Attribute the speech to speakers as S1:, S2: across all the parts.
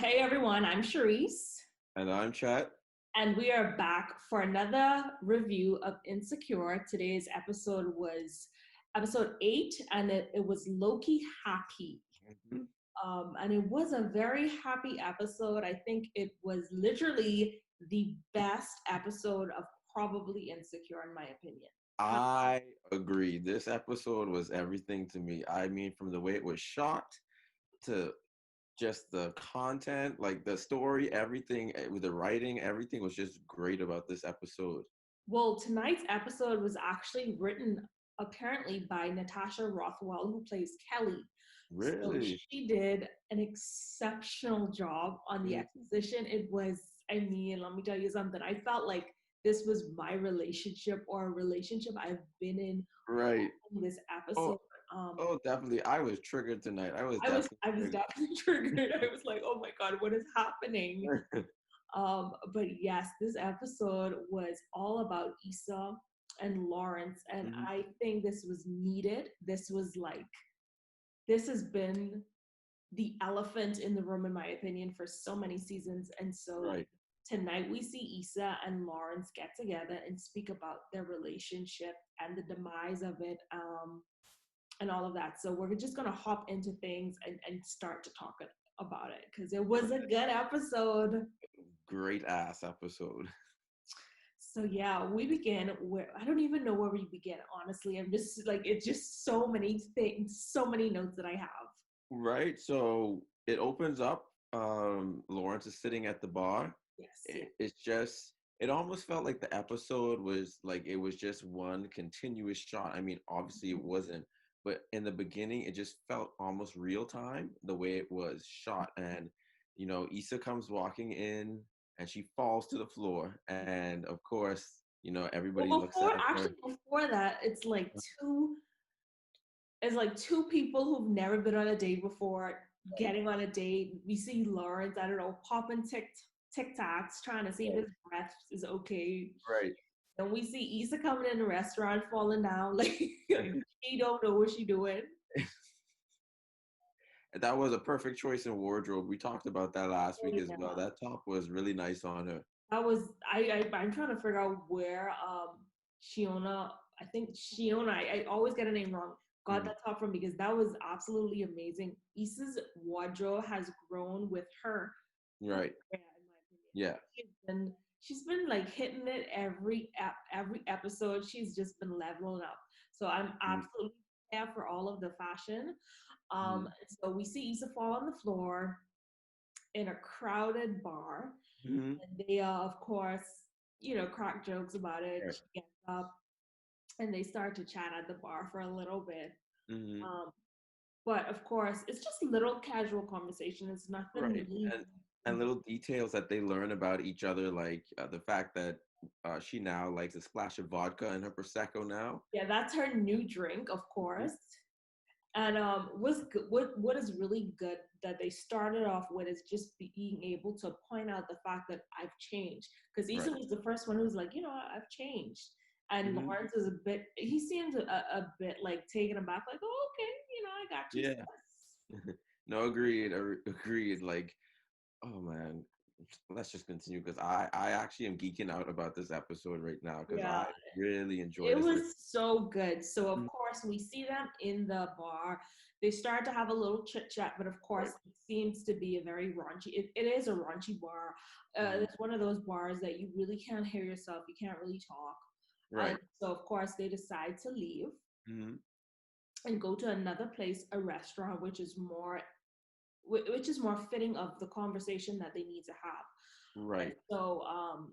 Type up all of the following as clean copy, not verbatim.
S1: Hey everyone, I'm Charisse,
S2: And I'm Chat.
S1: and we are back for another review of Insecure. Today's episode was episode 8, and it was Lowkey Happy.
S2: Mhm.
S1: And it was a very happy episode. I think it was literally the best episode of probably Insecure, in my opinion.
S2: I agree. This episode was everything to me. I mean, from the way it was shot to just the content, like the story, everything with the writing, everything was just great about this episode.
S1: Well, tonight's episode was actually written apparently by Natasha Rothwell, who plays Kelly. So
S2: Really?
S1: she did an exceptional job on the
S2: Mm.
S1: exposition. It was, I mean, let me tell you something. I felt like this was my relationship or a relationship I've been in
S2: Right.
S1: watching this
S2: Oh,
S1: episode. Um,
S2: oh, definitely. I was triggered tonight. I was definitely
S1: I was
S2: triggered.
S1: definitely triggered. I was like, oh my God, what is happening? But yes, this episode was all about Issa and Lawrence, and
S2: Mhm.
S1: I think this was needed. This has been the elephant in the room, in my opinion, for so many seasons. And so
S2: Right.
S1: tonight we see Issa and Lawrence get together and speak about their relationship and the demise of it, and all of that. So we're just gonna hop into things and start to talk about it because it was a good episode.
S2: Great ass episode.
S1: So yeah, we begin where I don't even know where we begin, honestly. I'm just like it's just so many things, so many notes that I have.
S2: Right. So it opens up. Lawrence is sitting at the bar.
S1: Yes, yeah.
S2: It's just, it almost felt like the episode was like it was just one continuous shot. I mean, obviously it wasn't, but in the beginning, it just felt almost real time the way it was shot. And, Issa comes walking in and she falls to the floor. And of course,
S1: Well,
S2: everybody looks at her.
S1: before that, it's like two people who've never been on a date before getting on a date. We see Lawrence, I don't know, popping TikToks, trying to see if
S2: Right.
S1: his breath is okay.
S2: Right.
S1: And we see Issa coming in the restaurant, falling down, like she don't know what she doing.
S2: That was a perfect choice in wardrobe. We talked about that last
S1: Oh,
S2: week as well.
S1: yeah.
S2: That top was really nice on her.
S1: That was I'm trying to figure out where Shiona, I think Shiona, I always get a name wrong, got
S2: Mhm.
S1: that top from because that was absolutely amazing. Issa's wardrobe has grown with her.
S2: Right.
S1: Yeah, in my opinion.
S2: Yeah.
S1: She's been like hitting it every episode. She's just been leveling up. So I'm absolutely there for all of the fashion.
S2: Mhm.
S1: So we see Issa fall on the floor in a crowded bar,
S2: Mhm.
S1: and they of course, crack jokes about it.
S2: Right.
S1: She gets up and they start to chat at the bar for a little bit.
S2: Mhm.
S1: Um, but of course, it's just little casual conversation. It's nothing
S2: Right.
S1: really.
S2: And little details that they learn about each other, like the fact that she now likes a splash of vodka in her prosecco now.
S1: Yeah, that's her new drink, of
S2: Mhm.
S1: course. And what is really good that they started off with is just being able to point out the fact that I've changed. Because Issa
S2: Right.
S1: was the first one who's like, I've changed. And
S2: Mhm.
S1: Lawrence is he seems a bit like taken aback, like, oh, okay, I got you,
S2: Yeah.
S1: sis.
S2: No, agreed. Agreed. Like, oh man, let's just continue because I actually am geeking out about this episode right now because
S1: Yeah,
S2: I really enjoyed
S1: it
S2: this.
S1: was so good. So of
S2: Mhm.
S1: course we see them in the bar. They start to have a little chit chat, but of course
S2: Right.
S1: it seems to be a very raunchy. It is a raunchy bar.
S2: Mhm.
S1: It's one of those bars that you really can't hear yourself. You can't really talk. And
S2: Right.
S1: so of course they decide to leave
S2: Mhm.
S1: and go to another place, a restaurant, which is more fitting of the conversation that they need to have. And
S2: Right.
S1: so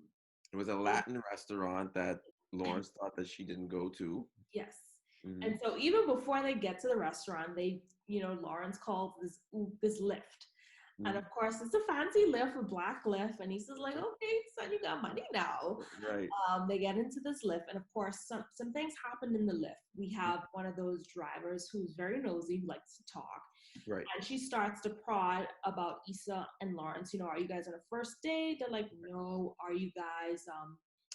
S2: It was a Latin restaurant that Lawrence thought that she didn't go to.
S1: yes.
S2: Hmm.
S1: And so even before they get to the restaurant, Lawrence calls this lift. And
S2: Hmm.
S1: of course, it's a fancy lift, a black lift. And he says, like, okay, son, you got money now.
S2: Right.
S1: They get into this lift. And of course, some things happen in the lift. We have one of those drivers who's very nosy, who likes to talk.
S2: Right.
S1: And she starts to prod about Issa and Lawrence. Are you guys on a first date? They're like, no. Are you guys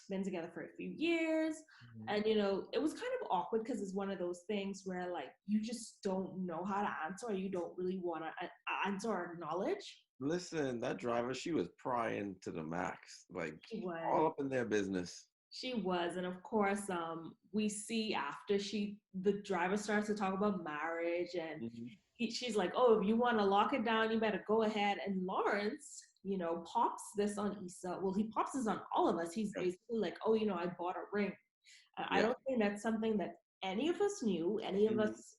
S1: been together for a few years?
S2: Mhm.
S1: And it was kind of awkward because it's one of those things where like you just don't know how to answer, or you don't really want to answer or acknowledge.
S2: Listen, that driver, she was prying to the max, like
S1: She was.
S2: all up in their business.
S1: She was, and of course, we see after the driver starts to talk about marriage, and
S2: Hmm.
S1: she's like, "Oh, if you want to lock it down, you better go ahead." And Lawrence, pops this on Issa. Well, he pops this on all of us. He's
S2: Right.
S1: basically like, "Oh, I bought a ring." I
S2: Yeah.
S1: don't think that's something that any of us knew. Any of
S2: Hmm.
S1: us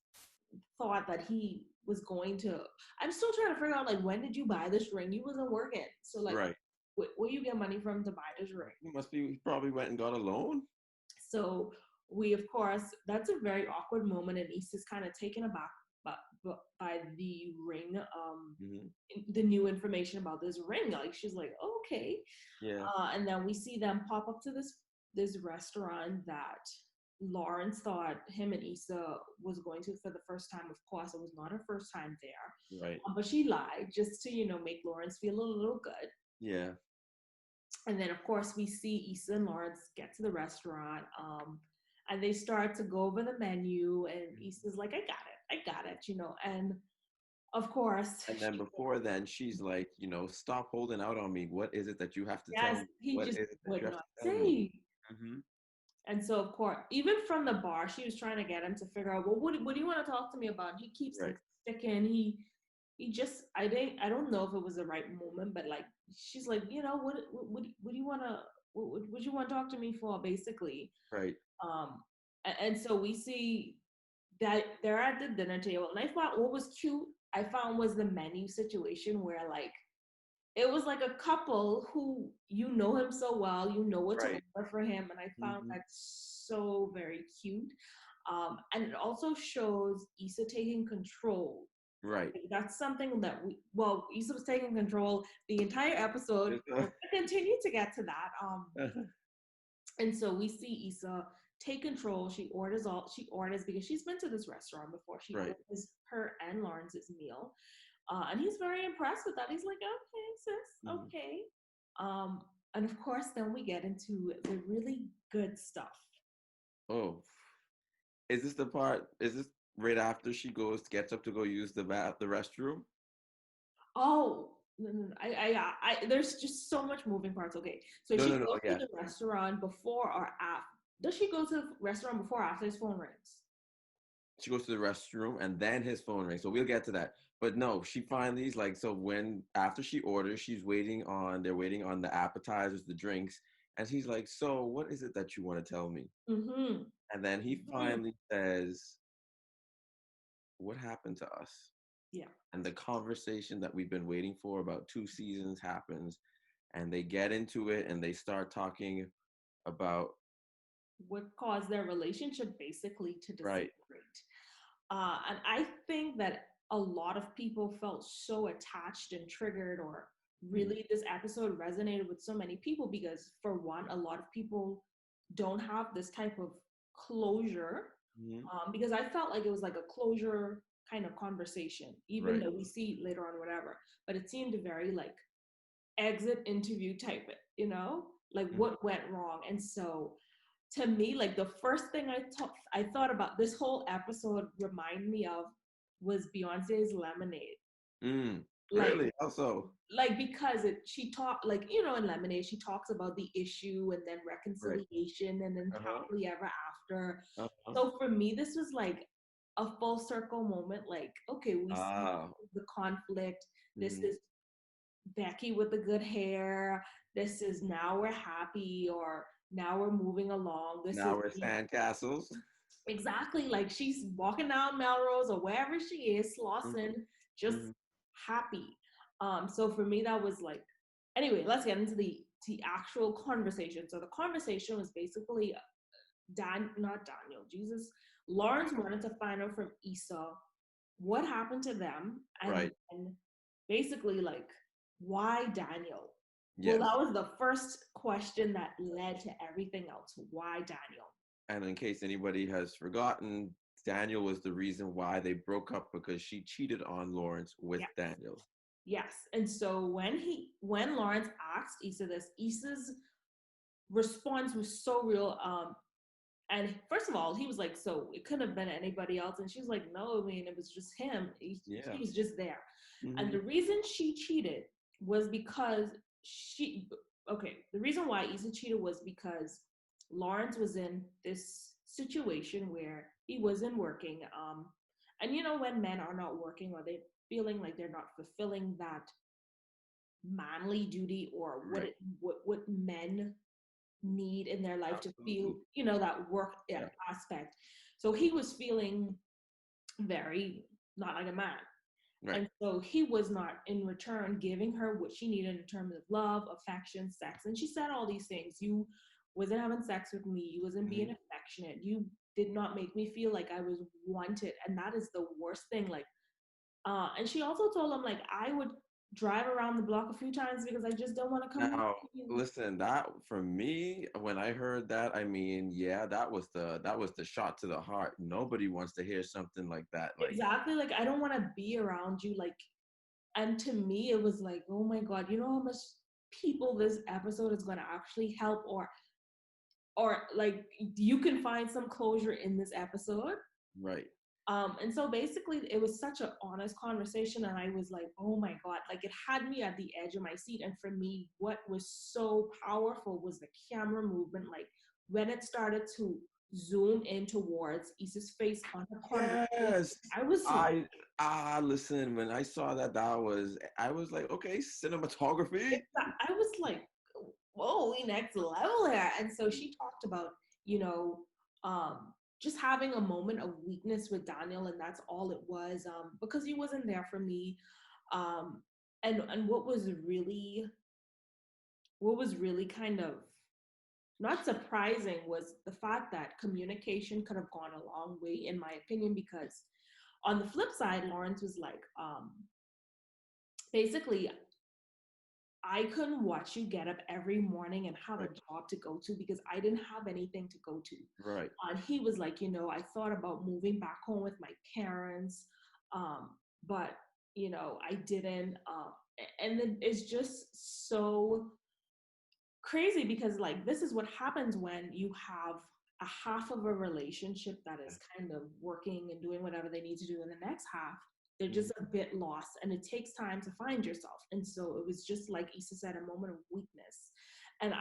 S1: thought that he was going to. I'm still trying to figure out, like, when did you buy this ring? You wasn't working, so like,
S2: Right.
S1: where you get money from to buy this ring?
S2: He probably went and got a loan.
S1: So we, of course, that's a very awkward moment, and Issa's kind of taken aback by the ring,
S2: Hmm.
S1: the new information about this ring. Like, she's like, okay.
S2: Yeah.
S1: And then we see them pop up to this restaurant that Lawrence thought him and Issa was going to for the first time. Of course, it was not her first time there,
S2: Right.
S1: but she lied just to make Lawrence feel a little good.
S2: Yeah.
S1: And then, of course, we see Issa and Lawrence get to the restaurant, and they start to go over the menu. And Issa's like, I got it, And of course,
S2: And then before then, she's like, stop holding out on me. What is it that you have to tell
S1: yes,
S2: me?
S1: he
S2: What
S1: just
S2: is it that
S1: would
S2: you have
S1: not
S2: to tell me?
S1: say.
S2: Hmm.
S1: And so, of course, even from the bar, she was trying to get him to figure out, well, what do you want to talk to me about? And he keeps
S2: Right.
S1: like sticking. He just, I don't know if it was the right moment, but like, she's like, what do you want to, what do you want to talk to me for, basically?
S2: Right.
S1: And so we see that they're at the dinner table, and I thought what was cute, I found, was the menu situation where, like, it was like a couple who him so well, what to
S2: Right.
S1: order for him, and I found
S2: Hmm.
S1: that so very cute. And it also shows Issa taking control.
S2: Right.
S1: That's something that Issa was taking control the entire episode. We're gonna continue to get to that. And so we see Issa take control. She orders because she's been to this restaurant before. She
S2: Right.
S1: orders her and Lawrence's meal. And he's very impressed with that. He's like, okay, sis,
S2: Hmm.
S1: okay. Um, and of course, then we get into the really good stuff.
S2: Oh, is this the part? Is this right after she gets up to go use the restroom?
S1: Oh, no, no, no. There's just so much moving parts. Okay, so
S2: No,
S1: she
S2: no, no.
S1: goes to
S2: Yeah,
S1: the restaurant before or after. Does she go to the restaurant before or after his phone rings?
S2: she goes to the restroom and then his phone rings. So we'll get to that. But no, she finally's like, so when after she orders, they're waiting on the appetizers, the drinks, and he's like, so what is it that you want to tell me?
S1: Mm-hmm.
S2: And then he
S1: Mm-hmm.
S2: finally says, what happened to us?
S1: Yeah.
S2: And the conversation that we've been waiting for about 2 seasons happens, and they get into it and they start talking about
S1: What caused their relationship basically to
S2: right,
S1: disintegrate. And I think that a lot of people felt so attached and triggered, or
S2: mm-hmm,
S1: really this episode resonated with so many people because, for one, a lot of people don't have this type of closure.
S2: mm-hmm,
S1: Because I felt like it was like a closure kind of conversation, even
S2: right,
S1: though we see later on whatever. But it seemed very like exit interview type, like
S2: mm-hmm,
S1: what went wrong. And so, to me, like, the first thing I thought about this whole episode remind me of was Beyonce's Lemonade. Like,
S2: really, also,
S1: because she talked, like, in Lemonade she talks about the issue and then
S2: right,
S1: reconciliation and then
S2: uh-huh,
S1: happily ever after.
S2: uh-huh,
S1: So for me, this was like a full circle moment. Like, okay, we see
S2: ah,
S1: the conflict. This
S2: mm-hmm.
S1: is Becky with the good hair. This is now we're happy, or now we're moving along. This is
S2: Now we're sandcastles.
S1: exactly, like, she's walking down Melrose or wherever she is,
S2: Mm-hmm,
S1: Slauson, just
S2: mm-hmm,
S1: happy. So for me, that was like, anyway, let's get into the actual conversation. So the conversation was basically not Daniel, Jesus. Lawrence wanted to find out from Issa what happened to them, and
S2: right,
S1: basically, like, why Daniel? Well,
S2: yes.
S1: that was the first question that led to everything else. Why Daniel?
S2: And in case anybody has forgotten, Daniel was the reason why they broke up because she cheated on Lawrence with
S1: Yes,
S2: Daniel.
S1: yes. And so when Lawrence asked Issa this, Issa's response was so real. And first of all, he was like, so it couldn't have been anybody else. And she was like, no, I mean, it was just him. He
S2: Yeah.
S1: was just there. And
S2: Hmm.
S1: the reason she cheated was because the reason why Issa cheated was because Lawrence was in this situation where he wasn't working. And when men are not working or they feeling like they're not fulfilling that manly duty or
S2: Right.
S1: what men need in their life to feel,
S2: Absolutely.
S1: that work
S2: Yeah.
S1: aspect. So he was feeling very not like a man.
S2: Right.
S1: And so he was not in return giving her what she needed in terms of love, affection, sex. And she said all these things. You wasn't having sex with me. You wasn't being
S2: Hmm.
S1: affectionate. You did not make me feel like I was wanted. And that is the worst thing. Like, and she also told him like I would drive around the block a few times because I just don't want to come home
S2: Now,
S1: to you.
S2: listen, that for me, when I heard that, I mean, yeah, that was the shot to the heart. Nobody wants to hear something like that. Like,
S1: Exactly. Like I don't want to be around you. Like, and to me, it was like, oh my God, you know how much people this episode is going to actually help, or like you can find some closure in this episode.
S2: right,
S1: And so basically it was such an honest conversation and I was like, oh my God, like it had me at the edge of my seat. And for me, what was so powerful was the camera movement. Like when it started to zoom in towards Issa's face on her conversation,
S2: yes.
S1: I was like,
S2: Listen, when I saw that, I was like, okay, cinematography.
S1: I was like, whoa, we next level here. And so she talked about, you know, um, just having a moment of weakness with Daniel, and that's all it was, because he wasn't there for me. Um, and what was really kind of not surprising was the fact that communication could have gone a long way, in my opinion, because on the flip side, Lawrence was like, basically, I couldn't watch you get up every morning and have a
S2: Right,
S1: job to go to because I didn't have anything to go to.
S2: right.
S1: And he was like, I thought about moving back home with my parents, but I didn't. And then it's just so crazy because like this is what happens when you have a half of a relationship that is kind of working and doing whatever they need to do, in the next half they're
S2: Mhm.
S1: just a bit lost and it takes time to find yourself. And so it was just like Issa said, a moment of weakness. And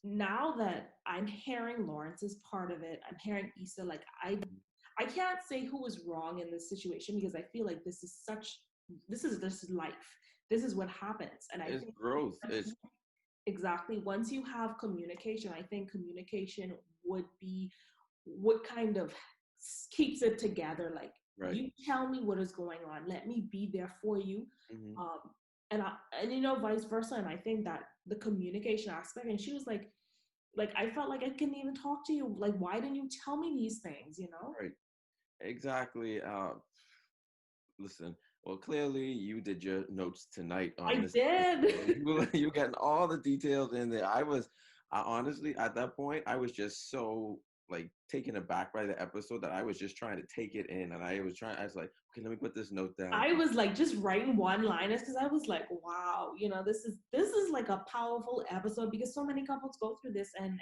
S1: now that I'm hearing Lawrence is part of it, I'm hearing Issa, like I can't say who was wrong in this situation because I feel like this is life. This is what happens. And I
S2: It's
S1: think
S2: growth. It's
S1: exactly, once you have communication, I think communication what kind of keeps it together. Like
S2: right.
S1: you tell me what is going on, let me be there for you.
S2: Hmm.
S1: um and vice versa. And I think that the communication aspect, and she was like I felt like I couldn't even talk to you, like why didn't you tell me these things.
S2: Right. Exactly. Listen, well, clearly you did your notes tonight on
S1: I
S2: this
S1: did.
S2: episode. You getting all the details in there. I honestly, at that point, I was just so like taken aback by the episode that I was just trying to take it in, and I was like, okay, let me put this note down.
S1: I was like just writing one liners because I was like, wow, this is like a powerful episode because so many couples go through this, and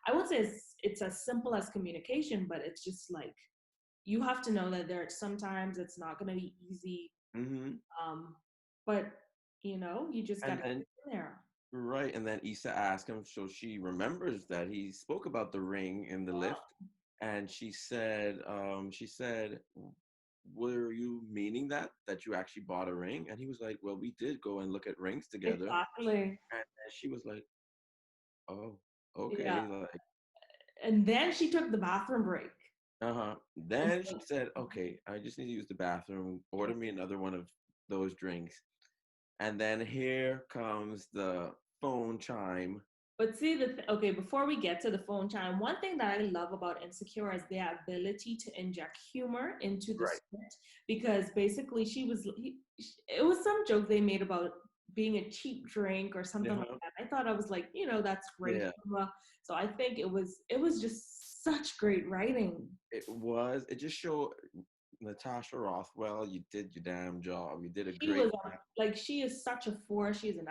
S1: I won't say it's as simple as communication, but it's just like you have to know that sometimes it's not going to be easy.
S2: Hmm.
S1: um but you just got
S2: And
S1: to
S2: then
S1: get in there.
S2: right, and then Issa asked him, so she remembers that he spoke about the ring in the lift, and she said, were you meaning that you actually bought a ring? And he was like, well, we did go and look at rings together.
S1: Exactly.
S2: And then she was like, oh,
S1: Yeah.
S2: okay, like,
S1: And then she took the bathroom break.
S2: uh-huh.
S1: And
S2: Then
S1: so,
S2: she said, okay, I just need to use the bathroom.
S1: yeah.
S2: Order me another one of those drinks. And then here comes the phone chime.
S1: But see, okay, before we get to the phone chime, one thing that I love about Insecure is their ability to inject humor into the
S2: Right.
S1: script. Because basically, it was some joke they made about being a cheap drink or something like
S2: Uh-huh.
S1: that. I thought, I was like, that's great
S2: Yeah.
S1: humor. So I think it was just such great writing.
S2: It just showed Natasha Rothwell, you did your damn job. You did a
S1: She
S2: great
S1: was
S2: job.
S1: like, she is such a force. She's an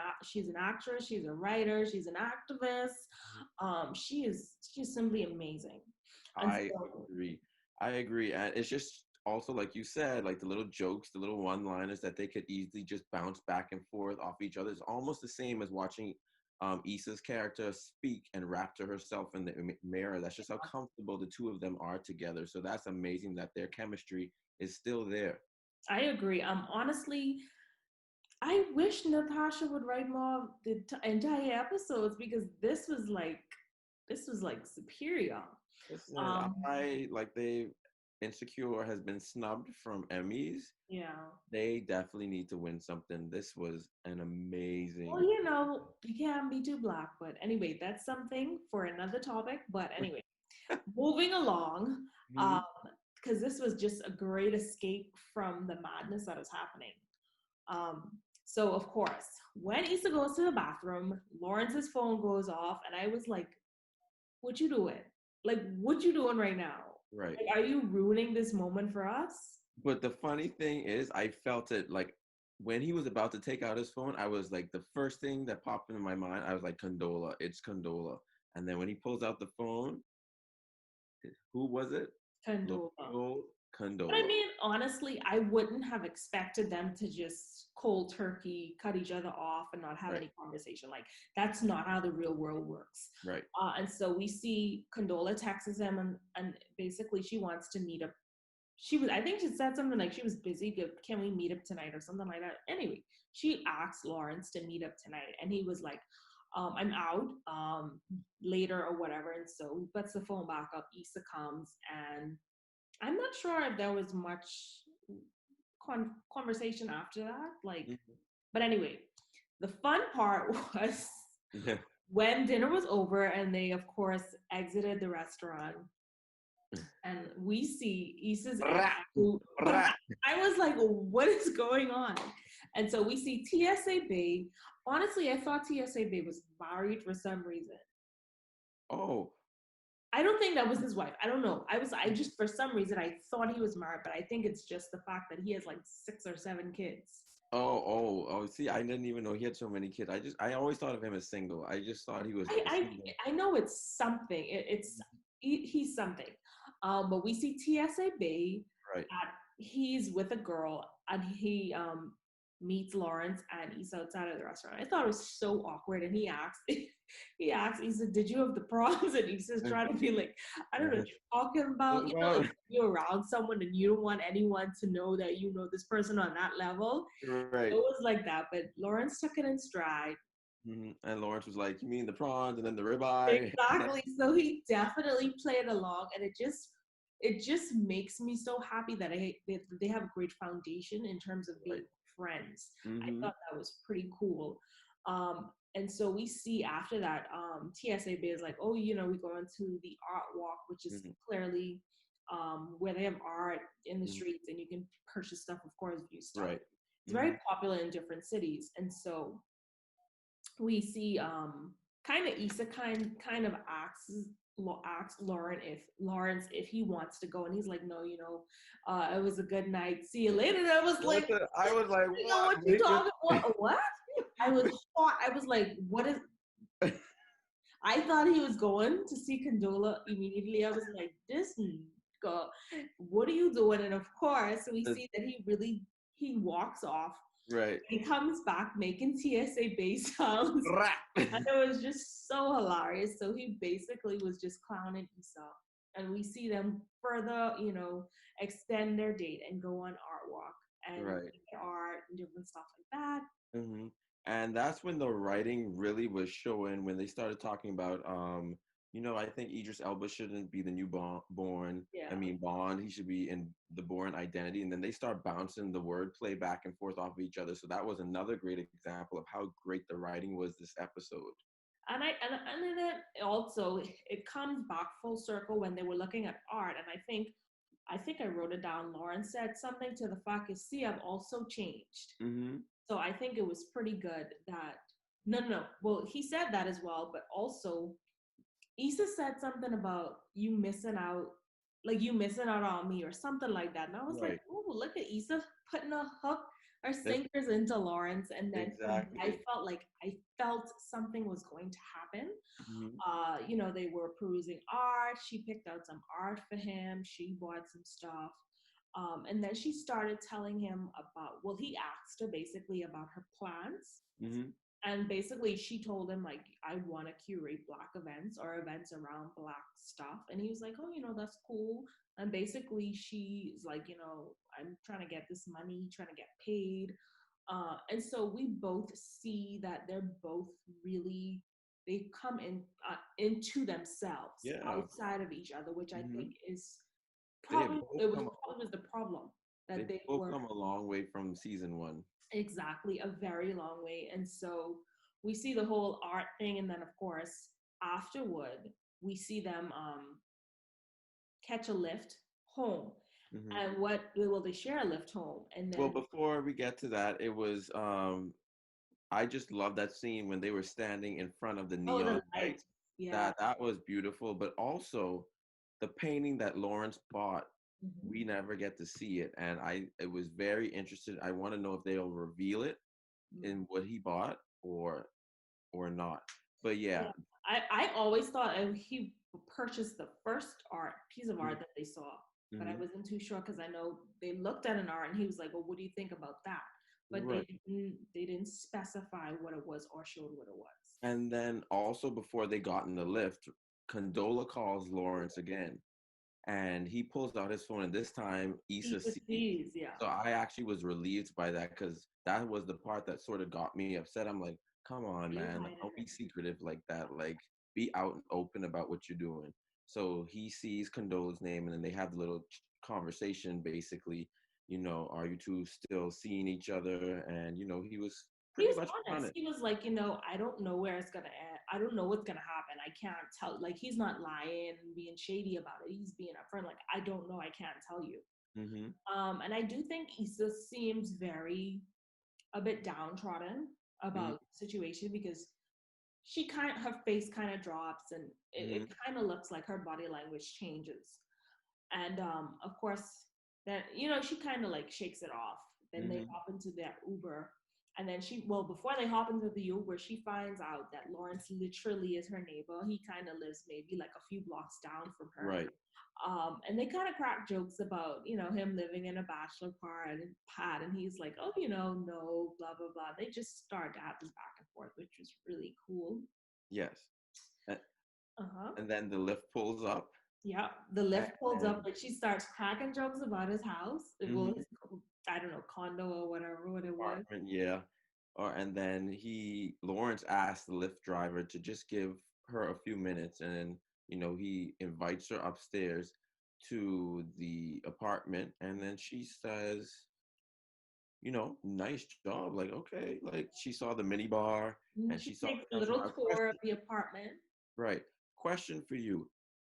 S1: actress, she's a writer, she's an activist. She is simply amazing. And
S2: I
S1: so
S2: agree. I agree. And it's just also, like you said, like the little jokes, the little one-liners that they could easily just bounce back and forth off each other. It's almost the same as watching Issa's character speak and rap to herself in the mirror. That's just how comfortable the two of them are together. So that's amazing that their chemistry is still there.
S1: I agree. Honestly, I wish Natasha would write more of the entire episodes because this was like superior.
S2: Listen,
S1: Um,
S2: I like they Insecure has been snubbed from Emmys.
S1: yeah.
S2: They definitely need to win something. This was an
S1: Well,
S2: amazing.
S1: you can't be too black, but anyway, that's something for another topic. But anyway, moving along,
S2: Mhm.
S1: because this was just a great escape from the madness that is happening. Um, so of course, when Issa goes to the bathroom, Lawrence's phone goes off, and I was like, "What you doing? Like, what you doing right now?
S2: Right.
S1: Like, are you ruining this moment for us?"
S2: But the funny thing is, I felt it like when he was about to take out his phone, I was like, the first thing that popped into my mind, I was like, Condola, it's Condola. And then when he pulls out the phone, who was it? Lo
S1: Condola. But I
S2: Condola.
S1: mean, honestly, I wouldn't have expected them to just cold turkey cut each other off and not have
S2: Right,
S1: any conversation. Like, that's not how the real world works.
S2: right.
S1: And so we see Condola texts him, and basically she wants to meet up. I think she said something like she was busy. Can we meet up tonight or something like that? Anyway, she asked Lawrence to meet up tonight, and he was like, I'm out later or whatever. And so he puts the phone back up. Issa comes, and I'm not sure if there was much conversation after that. Like,
S2: Mhm.
S1: but anyway, the fun part was
S2: Yeah.
S1: when dinner was over and they, of course, exited the restaurant, and we see Issa's ex.
S2: Rah,
S1: Who,
S2: rah.
S1: I was like, what is going on? And so we see TSA Bay. Honestly, I thought TSA Bay was married for some reason.
S2: Oh,
S1: I don't think that was his wife. I don't know. I just, for some reason, I thought he was married, but I think it's just the fact that he has like 6 or 7 kids.
S2: oh. See, I didn't even know he had so many kids. I always thought of him as single. I just thought he was
S1: I,
S2: a
S1: I,
S2: single.
S1: I know it's something. He's something. But we see TSA Bay
S2: Right.
S1: that he's with a girl and he meets Lawrence and he's outside of the restaurant. I thought it was so awkward. And he said, "Did you have the proms?" And he's just trying to be like, I don't know what you're talking about. You know, like you're around someone and you don't want anyone to know that you know this person on that level. It
S2: Right.
S1: was like that. But Lawrence took it in stride.
S2: And Lawrence was like, "You mean the prawns and then the ribeye?"
S1: Exactly. So he definitely played along, and it just makes me so happy that they have a great foundation in terms of being
S2: Right.
S1: friends. I
S2: Mm-hmm.
S1: thought that was pretty cool. And so we see after that, TSA Bay is like, oh, we're going to the art walk, which is
S2: Mm-hmm.
S1: clearly where they have art in the
S2: Hmm.
S1: streets, and you can purchase stuff, of course, view stuff.
S2: Right.
S1: It's
S2: Mm-hmm.
S1: very popular in different cities, and so we see kind of Issa kind of asks Lawrence if he wants to go, and he's like, no, it was a good night, see you later. And I was like,
S2: Listen, I was like,
S1: you know
S2: "What?
S1: what you
S2: Make it."
S1: talking, what? I was shocked. I was like, what is, I thought he was going to see Condola immediately. I was like, this girl, what are you doing? And of course we see that he walks off.
S2: Right.
S1: He comes back making TSA base sounds.
S2: Rah.
S1: And it was just so hilarious. So he basically was just clowning Issa. And we see them further, extend their date and go on art walk and
S2: Right.
S1: art and different stuff like that.
S2: Hmm. And that's when the writing really was showing when they started talking about, I think Idris Elba shouldn't be the new Born. I
S1: Yeah.
S2: mean, Bond, he should be in the Born identity. And then they start bouncing the wordplay back and forth off of each other. So that was another great example of how great the writing was this episode.
S1: And then also it comes back full circle when they were looking at art. And I think I wrote it down. Lauren said something to the fact is, see, I've also changed.
S2: Mm-hmm.
S1: So I think it was pretty good that no. Well, he said that as well, but also Issa said something about you missing out, like you missing out on me or something like that. And I was like,
S2: Right.
S1: oh, look at Issa putting a hook or sinkers into Lawrence. And then for me,
S2: Exactly.
S1: I felt something was going to happen.
S2: Mm-hmm.
S1: They were perusing art. She picked out some art for him. She bought some stuff. And then she started telling him about, well, he asked her basically about her plans.
S2: Mm-hmm.
S1: And basically, she told him, like, I want to curate Black events or events around Black stuff. And he was like, oh, that's cool. And basically, she's like, I'm trying to get this money, trying to get paid. And so we both see that they're both really, they come into themselves
S2: Yeah.
S1: outside of each other, which I
S2: Mm-hmm.
S1: think is
S2: They
S1: probably,
S2: both
S1: it was
S2: come.
S1: probably was the problem,
S2: They
S1: that they
S2: both
S1: were
S2: come a long way from season one.
S1: exactly a very long way. And so we see the whole art thing. And then, of course, afterward, we see them catch a lift home.
S2: Mm-hmm.
S1: And well, they share a lift home. And
S2: Well,
S1: then,
S2: before we get to that, it was I just love that scene when they were standing in front of the
S1: oh, the
S2: neon
S1: light.
S2: lights.
S1: Yeah.
S2: That was beautiful, but also the painting that Lawrence bought,
S1: Mhm.
S2: we never get to see it, and I it was very interested. I want to know if they'll reveal it
S1: Mm.
S2: in what he bought or not. But yeah.
S1: Yeah. I always thought he purchased the first piece of art that they saw, but I
S2: Mm-hmm.
S1: wasn't too sure because I know they looked at an art and he was like, "Well, what do you think about that?" But
S2: Right.
S1: they didn't specify what it was or showed what it was.
S2: And then also before they got in the lift, Condola calls Lawrence again, and he pulls out his phone, and this time Issa
S1: Issa
S2: sees.
S1: sees, yeah.
S2: So I actually was relieved by that because that was the part that sort of got me upset. I'm like, come on,
S1: Are you
S2: man, like,
S1: hiding
S2: don't be
S1: it?
S2: secretive like that. Like, be out and open about what you're doing. So he sees Condola's name, and then they have the little conversation. Basically, are you two still seeing each other? And he was
S1: He
S2: pretty
S1: was
S2: much
S1: honest.
S2: honest.
S1: He was like, I don't know where it's gonna end. I don't know what's gonna happen. I can't tell. Like, he's not lying and being shady about it. He's being upfront. Like, I don't know. I can't tell you.
S2: Mm-hmm.
S1: And I do think Issa seems very a bit downtrodden
S2: Mm-hmm.
S1: about the situation because her face kind of drops and it
S2: Mm-hmm.
S1: kind of looks like her body language changes. And of course, then she kind of like shakes it off. Then they
S2: Mm-hmm.
S1: hop into their Uber, and then before they hop into the Uber, she finds out that Lawrence literally is her neighbor. He kind of lives maybe like a few blocks down from her.
S2: Right.
S1: And they kind of crack jokes about him living in a bachelor pad, and he's like, oh, no, blah blah blah. They just start to have this back and forth, which was really cool.
S2: Yes. A-
S1: Uh-huh.
S2: And then the lift pulls up,
S1: Yeah, the lift pulls
S2: and
S1: up and she starts cracking jokes about his house. Well,
S2: mhm,
S1: his, I don't know, condo or whatever what it was.
S2: apartment, yeah. And then Lawrence asked the Lyft driver to just give her a few minutes, and then he invites her upstairs to the apartment, and then she says, nice job, like okay, like she saw the mini bar and
S1: She
S2: she saw
S1: takes a
S2: the couch.
S1: little
S2: Now,
S1: tour of the apartment.
S2: right. Question for you.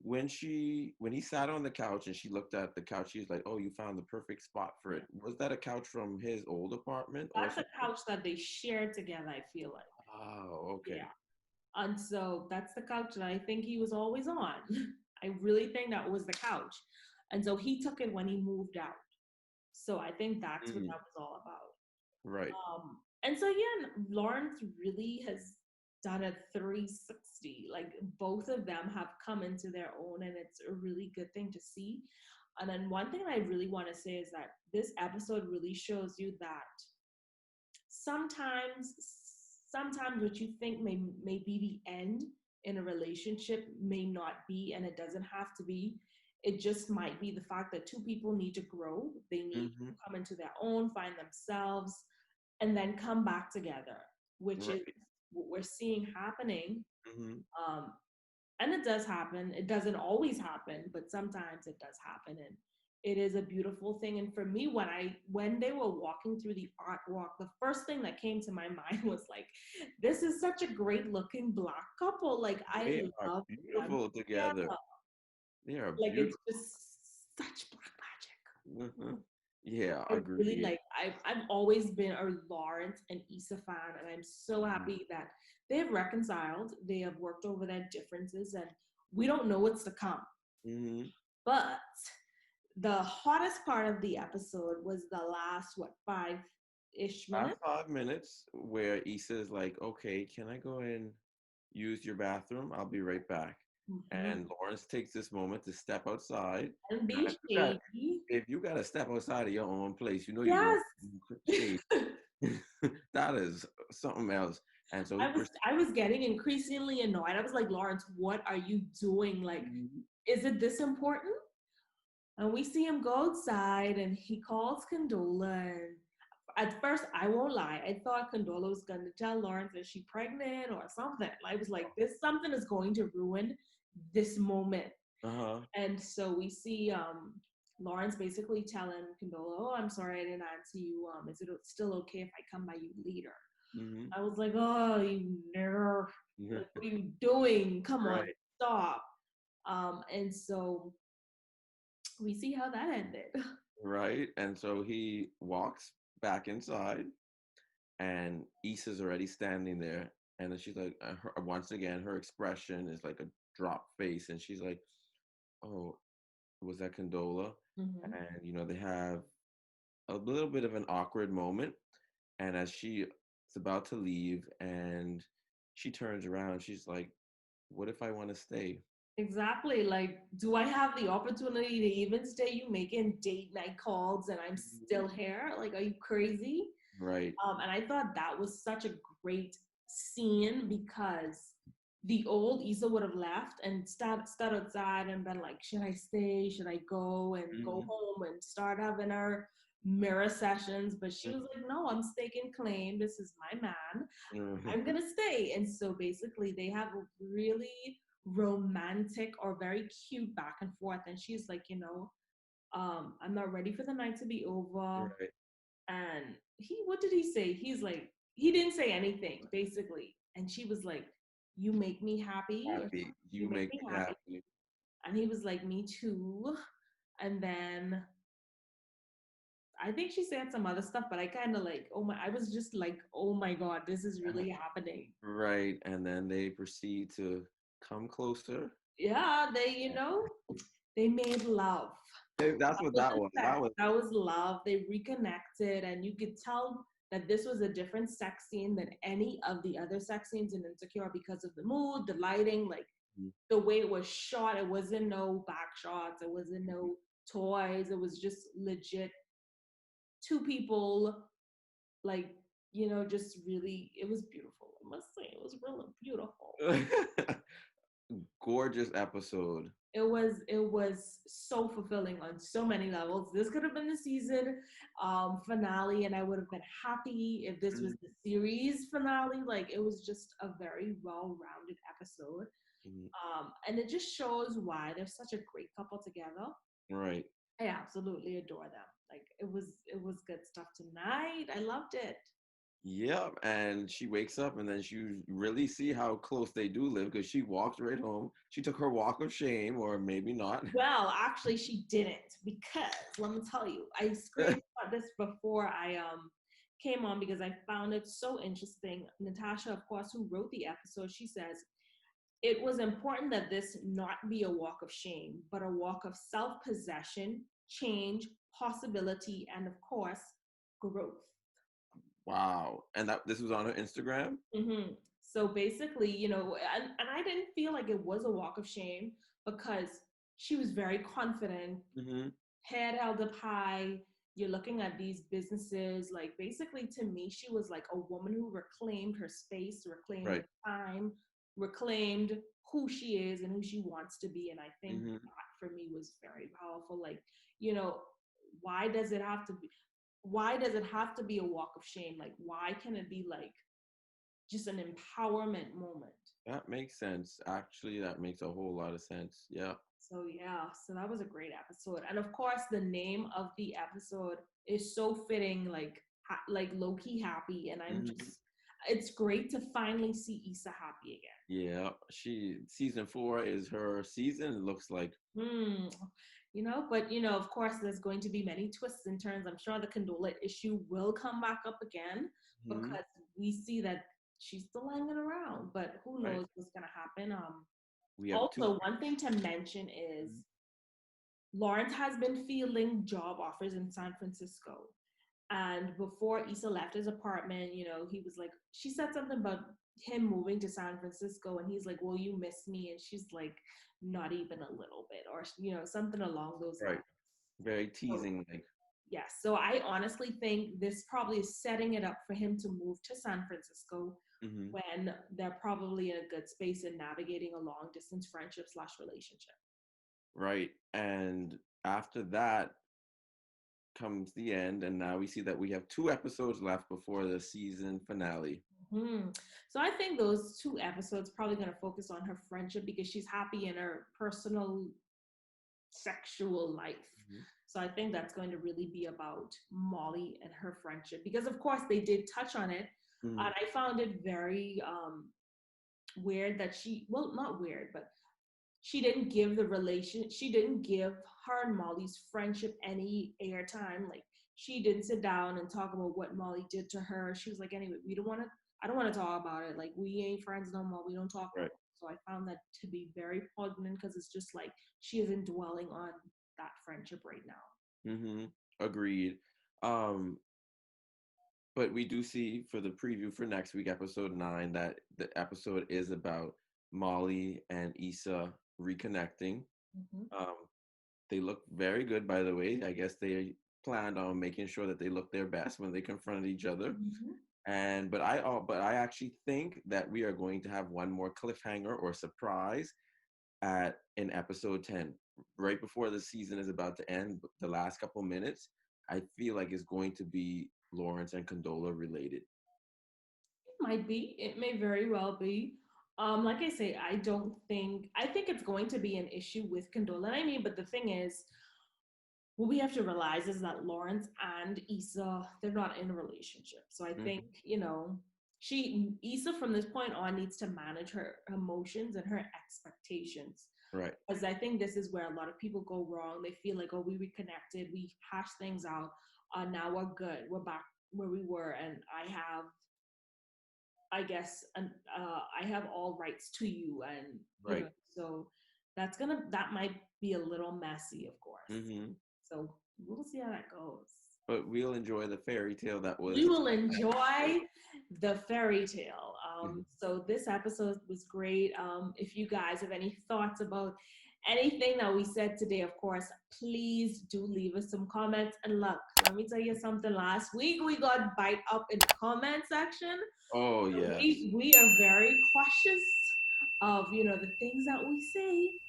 S2: When he sat on the couch and she looked at the couch, she was like, "Oh, you found the perfect spot for it." Was that a couch from his old apartment or
S1: That's a
S2: something?
S1: couch that they shared together, I feel like.
S2: Oh, okay.
S1: Yeah. And so that's the couch that I think he was always on. I really think that was the couch. And so he took it when he moved out. So I think that's what
S2: Mhm.
S1: that was all about.
S2: Right.
S1: And so yeah, Lawrence really has done a 360. Like both of them have come into their own, and it's a really good thing to see. And then one thing I really want to say is that this episode really shows you that sometimes sometimes what you think may be the end in a relationship may not be, and it doesn't have to be. It just might be the fact that two people need to grow. They need to
S2: Hmm.
S1: come into their own, find themselves, and then come back together, which is
S2: Right.
S1: what we're seeing happening.
S2: Hmm.
S1: Um, and it does happen. It doesn't always happen, but sometimes it does happen, and it is a beautiful thing. And for me, when they were walking through the art walk, the first thing that came to my mind was like, this is such a great looking Black couple. Like I
S2: They are
S1: love them.
S2: beautiful
S1: Yeah,
S2: together. They are
S1: like it's
S2: beautiful.
S1: just such Black magic.
S2: Hmm. Yeah,
S1: I really
S2: agreed.
S1: like. I've always been a Lawrence and Issa fan, and I'm so happy that they have reconciled. They have worked over their differences, and we don't know what's to come.
S2: Hmm.
S1: But the hottest part of the episode was the last 5-ish
S2: Last
S1: minutes.
S2: 5 minutes where Issa's like, "Okay, can I go and use your bathroom? I'll be right back."
S1: Mm-hmm.
S2: And Lawrence takes this moment to step outside.
S1: And
S2: Now,
S1: be shady.
S2: if you got to step outside of your own place, you know you're doing
S1: Yes.
S2: shade. That is something else. And so he
S1: I was getting increasingly annoyed. I was like, Lawrence, what are you doing? Like,
S2: proceeds.
S1: is it this important? And we see him go outside and he calls Condola. And at first, I won't lie, I thought Condola was going to tell Lawrence that she's pregnant or something. I was like, this something is going to ruin this moment.
S2: Uh-huh.
S1: And so we see Lawrence basically telling Condola, oh, I'm sorry I didn't answer you. Is it still okay if I come by you later?
S2: Hmm.
S1: I was like, oh, you nerve. Like, what are you doing? Come on,
S2: Right.
S1: stop. And so we see how that ended.
S2: Right. And so he walks back inside, and Issa's already standing there. And then she's like, once again, her expression is like a drop face. And she's like, oh, was that Condola?
S1: Mm-hmm.
S2: And, they have a little bit of an awkward moment. And as she is about to leave, and she turns around, she's like, what if I want to stay?
S1: Exactly. Like, do I have the opportunity to even stay? You making date night calls and I'm
S2: Mhm.
S1: still here? Like, are you crazy?
S2: Right.
S1: And I thought that was such a great scene because the old Issa would have left and stood outside and been like, should I stay? Should I go and go
S2: Mhm.
S1: home and start having our mirror sessions? But she was like, no, I'm staking claim. This is my man.
S2: Mhm.
S1: I'm gonna stay. And so basically they have a really romantic or very cute back and forth. And she's like, I'm not ready for the night to be over.
S2: Right.
S1: And what did he say? He's like, he didn't say anything, basically. And she was like, you make me happy, or
S2: Happy.
S1: you
S2: You
S1: make
S2: make
S1: me
S2: me
S1: happy.
S2: happy.
S1: And he was like, me too. And then I think she said some other stuff, but I kind of like, I was just like, oh my God, this is really happening.
S2: Right. And then they proceed to come closer.
S1: Yeah, they made love.
S2: That's what
S1: Was
S2: that
S1: the
S2: was. That
S1: sex.
S2: was
S1: That was love. They reconnected, and you could tell that this was a different sex scene than any of the other sex scenes in Insecure because of the mood, the lighting, like the way it was shot. It wasn't no back shots. It wasn't no toys. It was just legit two people, like just really. It was beautiful. I must say, it was really beautiful.
S2: gorgeous episode.
S1: It was so fulfilling on so many levels. This could have been the season finale, and I would have been happy if this was
S2: Mhm.
S1: the series finale. Like, it was just a very well-rounded episode,
S2: Mhm.
S1: and it just shows why they're such a great couple together.
S2: Right.
S1: I absolutely adore them. Like, it was good stuff tonight. I loved it.
S2: Yep. And she wakes up, and then you really see how close they do live because she walks right home. She took her walk of shame, or maybe not.
S1: Well, actually, she didn't, because let me tell you, I screenshot this before I came on because I found it so interesting. Natasha, of course, who wrote the episode, she says it was important that this not be a walk of shame, but a walk of self-possession, change, possibility, and of course, growth.
S2: Wow. And that this was on her Instagram?
S1: Mm-hmm. So basically, and I didn't feel like it was a walk of shame because she was very confident,
S2: Hmm.
S1: head held up high. You're looking at these businesses. Like, basically, to me, she was like a woman who reclaimed her space, reclaimed
S2: Right.
S1: her time, reclaimed who she is and who she wants to be. And I think
S2: Hmm.
S1: that for me was very powerful. Like, you know, why does it have to be? Why does it have to be a walk of shame? Like, why can it be like just an empowerment moment?
S2: That makes sense. Actually, that makes a whole lot of sense. Yeah.
S1: So yeah, so that was a great episode, and of course, the name of the episode is so fitting, like Lowkey Happy, and I'm
S2: Hmm.
S1: just, it's great to finally see Issa happy
S2: Yeah. Season 4 is her season, it looks like.
S1: again. But of course, there's going to be many twists and turns. I'm sure the Condola issue will come back up again
S2: Hmm.
S1: because we see that she's still hanging around, but who
S2: Right.
S1: knows what's gonna happen.
S2: We have two.
S1: Also, one thing to mention is Lawrence has been fielding job offers in San Francisco. And before Issa left his apartment, he was like, she said something about him moving to San Francisco, and he's like, "Will you miss me?" And she's like, "Not even a little bit," or something along those
S2: Right.
S1: lines.
S2: Very
S1: So,
S2: teasing, like.
S1: yes, so I honestly think this probably is setting it up for him to move to San Francisco
S2: Hmm.
S1: when they're probably in a good space in navigating a long distance friendship slash relationship.
S2: Right. And after that comes the end, and now we see that we have 2 episodes left before the season finale.
S1: Hmm. So I think those 2 episodes probably going to focus on her friendship because she's happy in her personal sexual life.
S2: Hmm.
S1: So I think that's going to really be about Molly and her friendship because, of course, they did touch on it.
S2: Hmm.
S1: And I found it very weird that well, not weird, but she didn't give her and Molly's friendship any airtime. Like, she didn't sit down and talk about what Molly did to her. She was like, anyway, I don't want to talk about it. Like, we ain't friends no more. We don't talk no more.
S2: Right.
S1: So I found that to be very poignant because it's just like she isn't dwelling on that friendship right now.
S2: Hmm. Agreed. Um, but we do see for the preview for next week, episode 9, that the episode is about Molly and Issa reconnecting.
S1: Mm-hmm.
S2: Um, they look very good, by the way. I guess they planned on making sure that they look their best when they confronted each other.
S1: Mm-hmm.
S2: And but I actually think that we are going to have one more cliffhanger or surprise at in episode 10, right before the season is about to end. The last couple minutes, I feel like it's going to be Lawrence and Condola related.
S1: It might be. It may very well be. Like I say, I think it's going to be an issue with Condola. I mean, but the thing is, what we have to realize is that Lawrence and Issa, they're not in a relationship. So I think,
S2: Hmm.
S1: Issa from this point on needs to manage her emotions and her expectations.
S2: Right.
S1: Because I think this is where a lot of people go wrong. They feel like, oh, we reconnected, we hashed things out, now we're good, we're back where we were, and I guess, and I have all rights to you, and
S2: Right.
S1: so that might be a little messy, of course.
S2: Hmm.
S1: So we'll see how that goes.
S2: But we'll enjoy the fairy tale that
S1: We
S2: was.
S1: will enjoy the fairy tale.
S2: Mhm.
S1: So this episode was great. If you guys have any thoughts about anything that we said today, of course, please do leave us some comments. And look, let me tell you something. Last week we got bite up in the comment section.
S2: Oh yes.
S1: We are very cautious of the things that we say.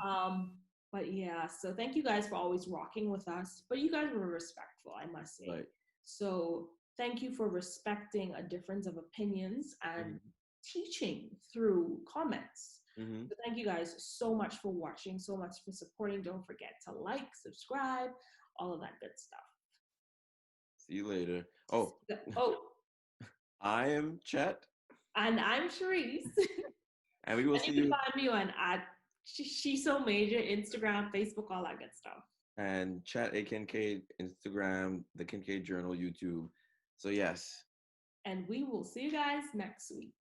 S1: Um, but yeah, so thank you guys for always rocking with us. But you guys were respectful, I must say.
S2: Right.
S1: So thank you for respecting a difference of opinions and
S2: Hmm.
S1: teaching through comments.
S2: Hmm.
S1: So thank you guys so much for watching, so much for supporting. Don't forget to like, subscribe, all of that good stuff.
S2: See you later. Oh,
S1: Oh,
S2: I am Chet,
S1: and I'm Charisse.
S2: and we will
S1: And
S2: see
S1: you can
S2: you.
S1: find me on at SHESOMAJOR, Instagram, Facebook, all that good stuff.
S2: And Chet A Kincaid, Instagram, the Kincaid Journal, YouTube. So yes.
S1: And we will see you guys next week.